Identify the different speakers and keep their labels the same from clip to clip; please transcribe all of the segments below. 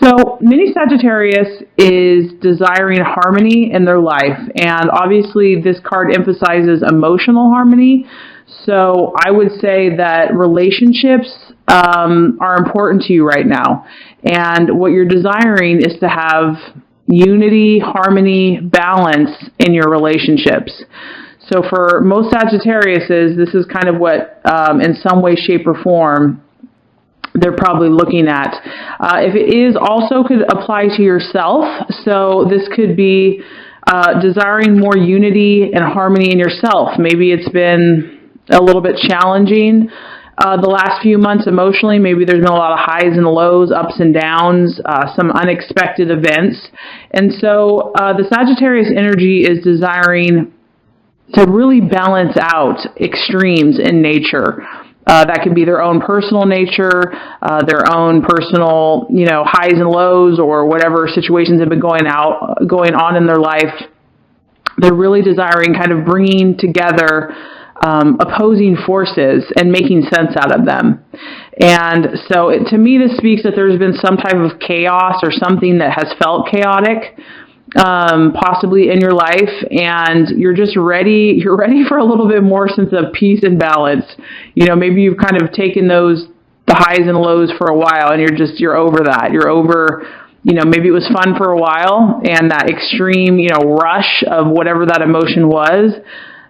Speaker 1: So, mini Sagittarius is desiring harmony in their life, and obviously, this card emphasizes emotional harmony. So, I would say that relationships are important to you right now, and what you're desiring is to have unity, harmony, balance in your relationships. So, for most Sagittariuses, this is kind of what, in some way, shape, or form, they're probably looking at. If it is, also could apply to yourself. So this could be desiring more unity and harmony in yourself. Maybe it's been a little bit challenging the last few months emotionally. Maybe there's been a lot of highs and lows, ups and downs, some unexpected events. And so the Sagittarius energy is desiring to really balance out extremes in nature. That could be their own personal nature, their own personal, highs and lows, or whatever situations have been going on in their life. They're really desiring kind of bringing together opposing forces and making sense out of them. And so to me, this speaks that there's been some type of chaos or something that has felt chaotic, possibly in your life, and you're just ready. You're ready for a little bit more sense of peace and balance. Maybe you've kind of taken the highs and lows for a while, and you're over that. You're over, maybe it was fun for a while, and that extreme, rush of whatever that emotion was.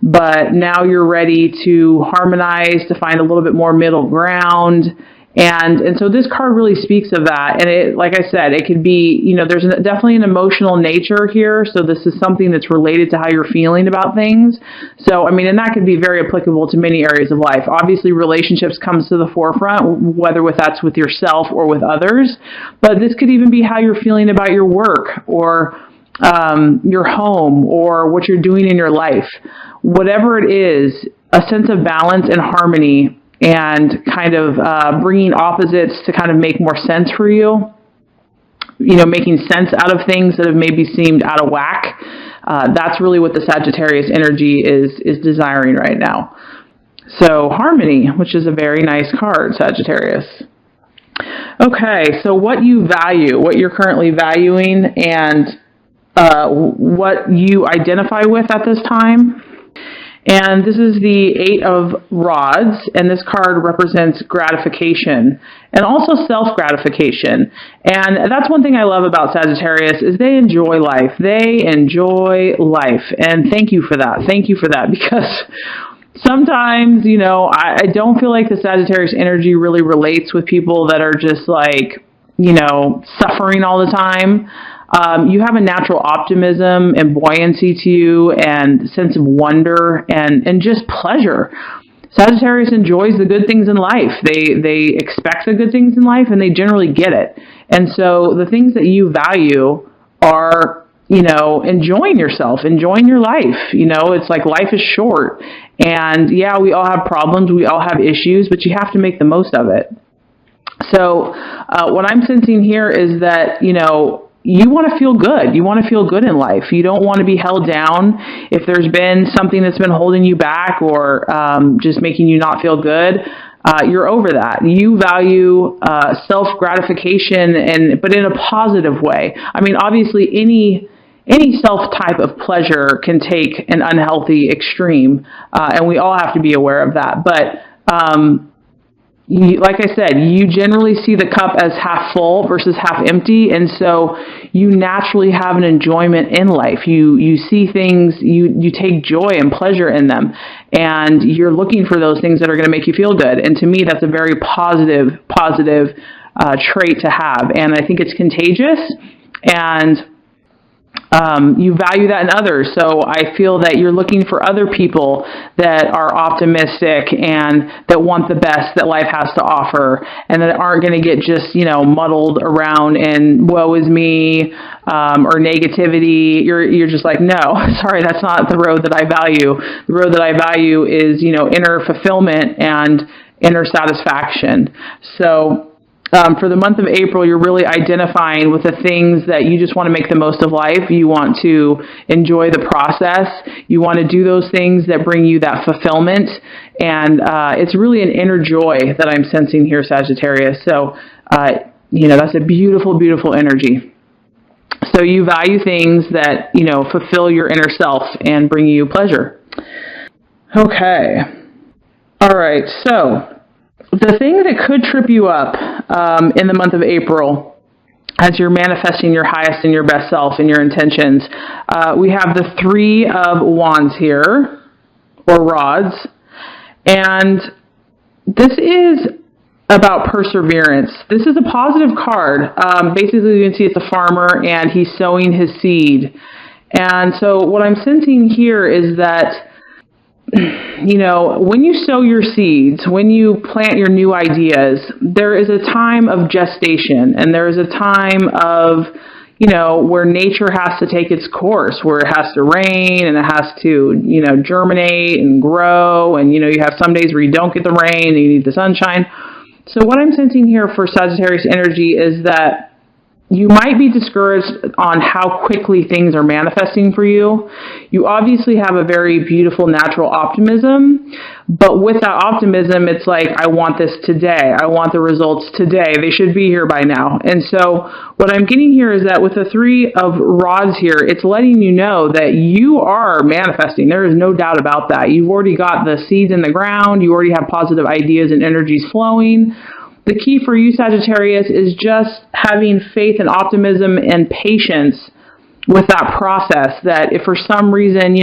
Speaker 1: But now you're ready to harmonize, to find a little bit more middle ground. And so this card really speaks of that. And it, like I said, it could be, there's definitely an emotional nature here. So this is something that's related to how you're feeling about things. So, and that could be very applicable to many areas of life. Obviously, relationships comes to the forefront, whether that's with yourself or with others. But this could even be how you're feeling about your work, or your home, or what you're doing in your life. Whatever it is, a sense of balance and harmony, and kind of bringing opposites to kind of make more sense for you, making sense out of things that have maybe seemed out of whack. That's really what the Sagittarius energy is desiring right now. So harmony, which is a very nice card, Sagittarius. Okay, so what you value, what you're currently valuing, and what you identify with at this time. And this is the Eight of Rods, and this card represents gratification and also self-gratification. And that's one thing I love about Sagittarius is they enjoy life. They enjoy life. And thank you for that. Thank you for that, because sometimes, I don't feel like the Sagittarius energy really relates with people that are just like, suffering all the time. You have a natural optimism and buoyancy to you, and sense of wonder and just pleasure. Sagittarius enjoys the good things in life. They expect the good things in life, and they generally get it. And so the things that you value are, enjoying yourself, enjoying your life. It's like life is short. And yeah, we all have problems. We all have issues, but you have to make the most of it. So what I'm sensing here is that, you want to feel good. You want to feel good in life. You don't want to be held down. If there's been something that's been holding you back, or just making you not feel good, you're over that. You value self-gratification, but in a positive way. Obviously, any self type of pleasure can take an unhealthy extreme, and we all have to be aware of that. But like I said, you generally see the cup as half full versus half empty, and so you naturally have an enjoyment in life. You see things, you take joy and pleasure in them, and you're looking for those things that are going to make you feel good. And to me, that's a very positive trait to have, and I think it's contagious, and you value that in others. So I feel that you're looking for other people that are optimistic and that want the best that life has to offer, and that aren't going to get just, muddled around in woe is me, or negativity. You're just like, no, sorry, that's not the road that I value. The road that I value is, inner fulfillment and inner satisfaction. So for the month of April, you're really identifying with the things that you just want to make the most of life. You want to enjoy the process. You want to do those things that bring you that fulfillment. And it's really an inner joy that I'm sensing here, Sagittarius. So That's a beautiful, beautiful energy. So you value things that, fulfill your inner self and bring you pleasure. Okay. All right. So the thing that could trip you up in the month of April as you're manifesting your highest and your best self and your intentions, we have the Three of Wands here, or rods. And this is about perseverance. This is a positive card. Basically, you can see it's a farmer and he's sowing his seed. And so what I'm sensing here is that, when you sow your seeds, when you plant your new ideas, there is a time of gestation, and there is a time of, where nature has to take its course, where it has to rain and it has to, germinate and grow. And, you have some days where you don't get the rain and you need the sunshine. So what I'm sensing here for Sagittarius energy is that you might be discouraged on how quickly things are manifesting for you. You obviously have a very beautiful natural optimism, but with that optimism, it's like, I want this today. I want the results today. They should be here by now. And so what I'm getting here is that with the Three of Rods here, it's letting you know that you are manifesting. There is no doubt about that. You've already got the seeds in the ground. You already have positive ideas and energies flowing. The key for you, Sagittarius, is just having faith and optimism and patience with that process, that if for some reason,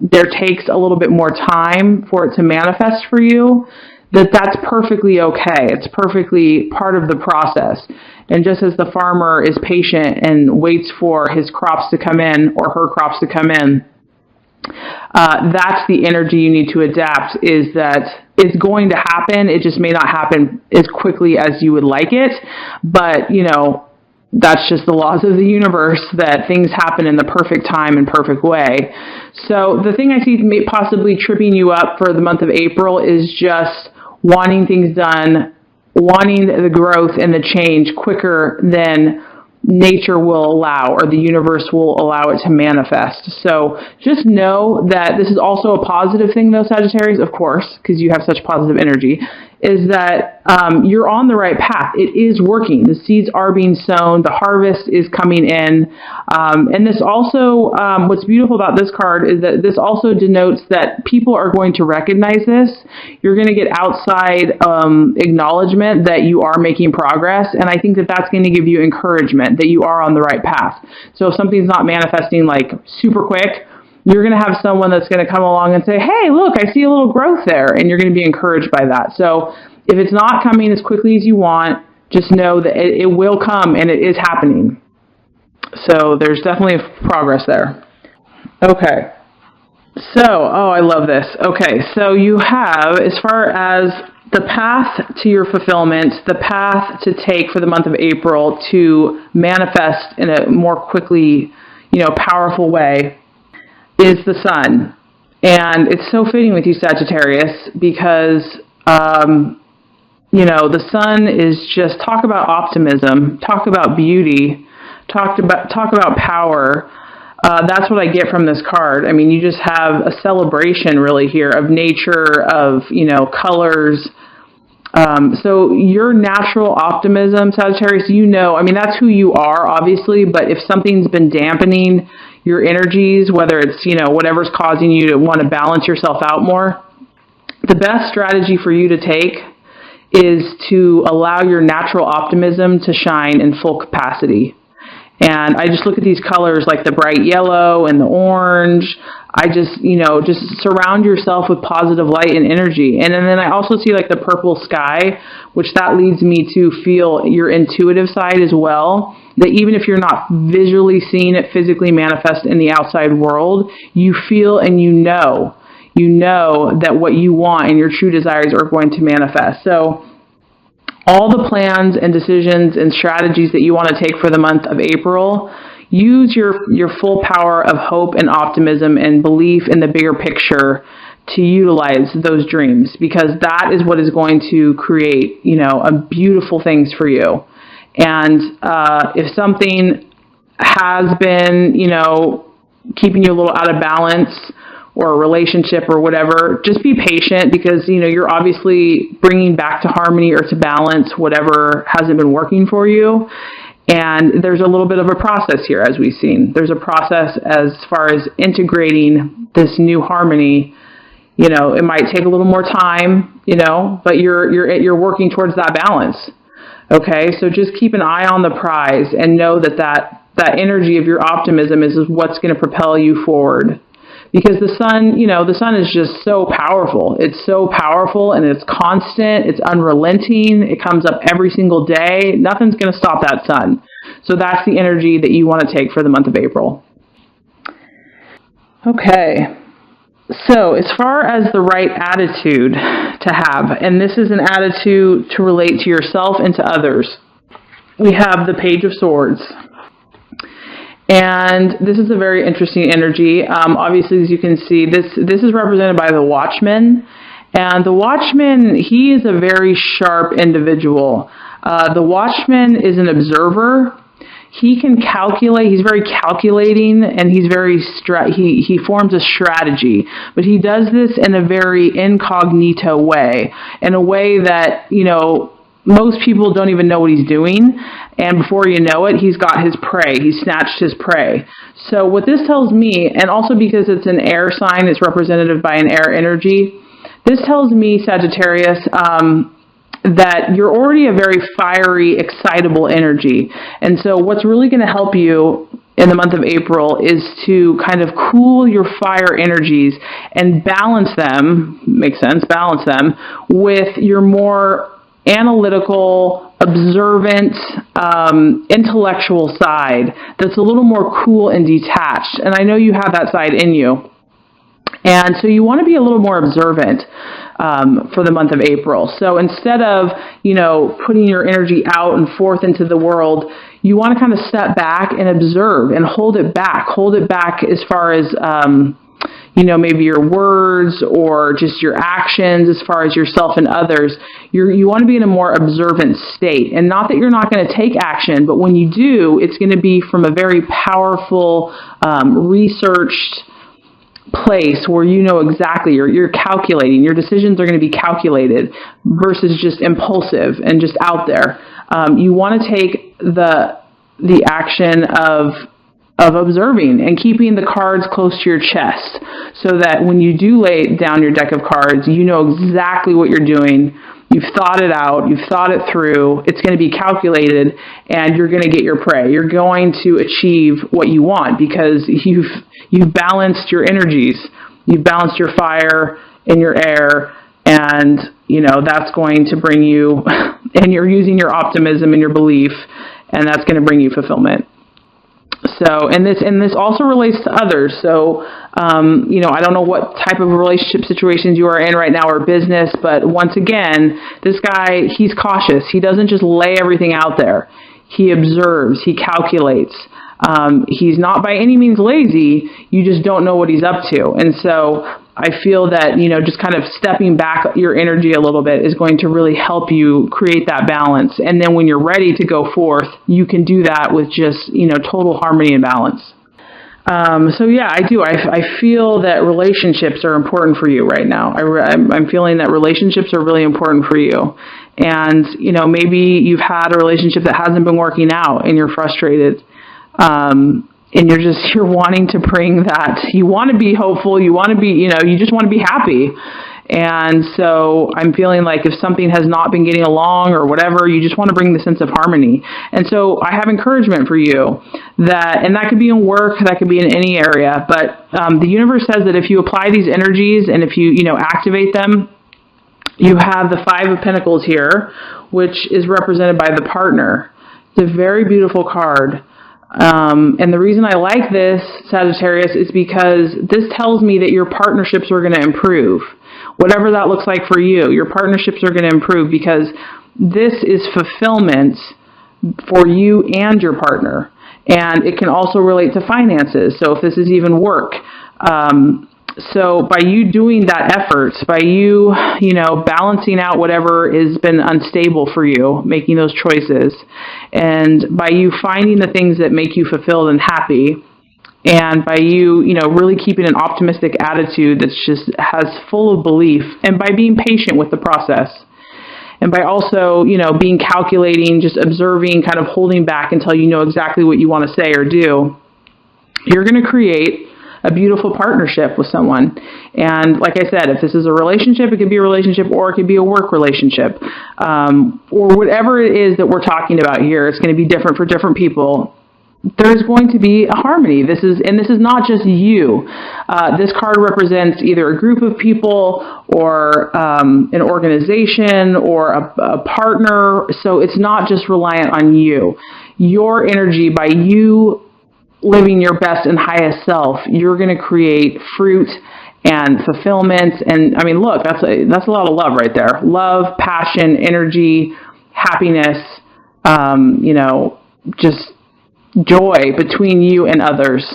Speaker 1: there takes a little bit more time for it to manifest for you, that's perfectly okay. It's perfectly part of the process. And just as the farmer is patient and waits for his crops to come in or her crops to come in, that's the energy you need to adapt, is that it's going to happen. It just may not happen as quickly as you would like it. But, that's just the laws of the universe, that things happen in the perfect time and perfect way. So the thing I see possibly tripping you up for the month of April is just wanting things done, wanting the growth and the change quicker than nature will allow, or the universe will allow it to manifest. So just know that this is also a positive thing, though, Sagittarius, of course, because you have such positive energy, is that you're on the right path. It is working. The seeds are being sown. The harvest is coming in. And this also, what's beautiful about this card is that this also denotes that people are going to recognize this. You're going to get outside acknowledgement that you are making progress. And I think that that's going to give you encouragement that you are on the right path. So if something's not manifesting like super quick, you're going to have someone that's going to come along and say, hey, look, I see a little growth there. And you're going to be encouraged by that. So if it's not coming as quickly as you want, just know that it will come, and it is happening. So there's definitely progress there. Okay. So, I love this. Okay. So you have, as far as the path to your fulfillment, the path to take for the month of April to manifest in a more quickly, powerful way, is the sun. And it's so fitting with you, Sagittarius, because, the sun is just, talk about optimism, talk about beauty, talk about power. That's what I get from this card. I mean, you just have a celebration really here of nature, of, colors. So your natural optimism, Sagittarius, that's who you are, obviously, but if something's been dampening your energies, whether it's, whatever's causing you to want to balance yourself out more, the best strategy for you to take is to allow your natural optimism to shine in full capacity. And I just look at these colors like the bright yellow and the orange. I just, just surround yourself with positive light and energy. And then I also see like the purple sky, which that leads me to feel your intuitive side as well. That even if you're not visually seeing it physically manifest in the outside world, you feel and you know that what you want and your true desires are going to manifest. So all the plans and decisions and strategies that you want to take for the month of April, use your full power of hope and optimism and belief in the bigger picture to utilize those dreams, because that is what is going to create, a beautiful things for you. And if something has been, keeping you a little out of balance, or a relationship or whatever, just be patient because, you're obviously bringing back to harmony or to balance whatever hasn't been working for you. And there's a little bit of a process here, as we've seen. There's a process as far as integrating this new harmony. It might take a little more time, but you're working towards that balance. Okay, so just keep an eye on the prize and know that energy of your optimism is what's going to propel you forward. Because the sun is just so powerful. It's so powerful and it's constant. It's unrelenting. It comes up every single day. Nothing's going to stop that sun. So that's the energy that you want to take for the month of April. Okay. So as far as the right attitude to have, and this is an attitude to relate to yourself and to others, we have the Page of Swords. And this is a very interesting energy. Obviously, as you can see, this is represented by the Watchman. And the Watchman, he is a very sharp individual. The Watchman is an observer. He can calculate. He's very calculating, and he's very he forms a strategy. But he does this in a very incognito way, in a way that, most people don't even know what he's doing. And before you know it, he's got his prey. He's snatched his prey. So what this tells me, and also because it's an air sign, it's representative by an air energy, this tells me, Sagittarius, that you're already a very fiery, excitable energy. And so what's really going to help you in the month of April is to kind of cool your fire energies and balance them, makes sense, balance them with your more analytical, observant, intellectual side that's a little more cool and detached. And I know you have that side in you. And so you want to be a little more observant for the month of April. So instead of, putting your energy out and forth into the world, you want to kind of step back and observe and hold it back. Hold it back as far as maybe your words or just your actions as far as yourself and others. You want to be in a more observant state. And not that you're not going to take action, but when you do, it's going to be from a very powerful, researched place where you know exactly, you're calculating. Your decisions are going to be calculated versus just impulsive and just out there. You want to take the action of observing and keeping the cards close to your chest so that when you do lay down your deck of cards, you know exactly what you're doing. You've thought it out. You've thought it through. It's going to be calculated, and you're going to get your prey. You're going to achieve what you want because you've balanced your energies. You've balanced your fire and your air, and that's going to bring you. And you're using your optimism and your belief, and that's going to bring you fulfillment. So, and this also relates to others. So, I don't know what type of relationship situations you are in right now or business, but once again, this guy, he's cautious. He doesn't just lay everything out there. He observes, he calculates. He's not by any means lazy. You just don't know what he's up to. And so I feel that, just kind of stepping back your energy a little bit is going to really help you create that balance. And then when you're ready to go forth, you can do that with just, total harmony and balance. So yeah, I do. I feel that relationships are important for you right now. I'm feeling that relationships are really important for you. And, maybe you've had a relationship that hasn't been working out and you're frustrated. And you're wanting to bring that, you want to be hopeful, you want to be, you just want to be happy. And so I'm feeling like if something has not been getting along or whatever, you just want to bring the sense of harmony. And so I have encouragement for you and that could be in work, that could be in any area, but the universe says that if you apply these energies and if you, activate them, you have the Five of Pentacles here, which is represented by the partner. It's a very beautiful card. And the reason I like this, Sagittarius, is because this tells me that your partnerships are going to improve. Whatever that looks like for you, your partnerships are going to improve because this is fulfillment for you and your partner. And it can also relate to finances. So if this is even work, so by you doing that effort, by you, balancing out whatever has been unstable for you, making those choices, and by you finding the things that make you fulfilled and happy, and by you, really keeping an optimistic attitude that's just has full of belief, and by being patient with the process, and by also, being calculating, just observing, kind of holding back until you know exactly what you want to say or do, you're going to create a beautiful partnership with someone. And like I said, if this is a relationship, it could be a relationship, or it could be a work relationship, or whatever it is that we're talking about here. It's going to be different for different people. There's going to be a harmony. This is not just you. This card represents either a group of people or an organization or a partner. So it's not just reliant on you. Your energy, by you living your best and highest self, you're going to create fruit and fulfillment. And I mean, look, that's a lot of love right there. Love, passion, energy, happiness, just joy between you and others.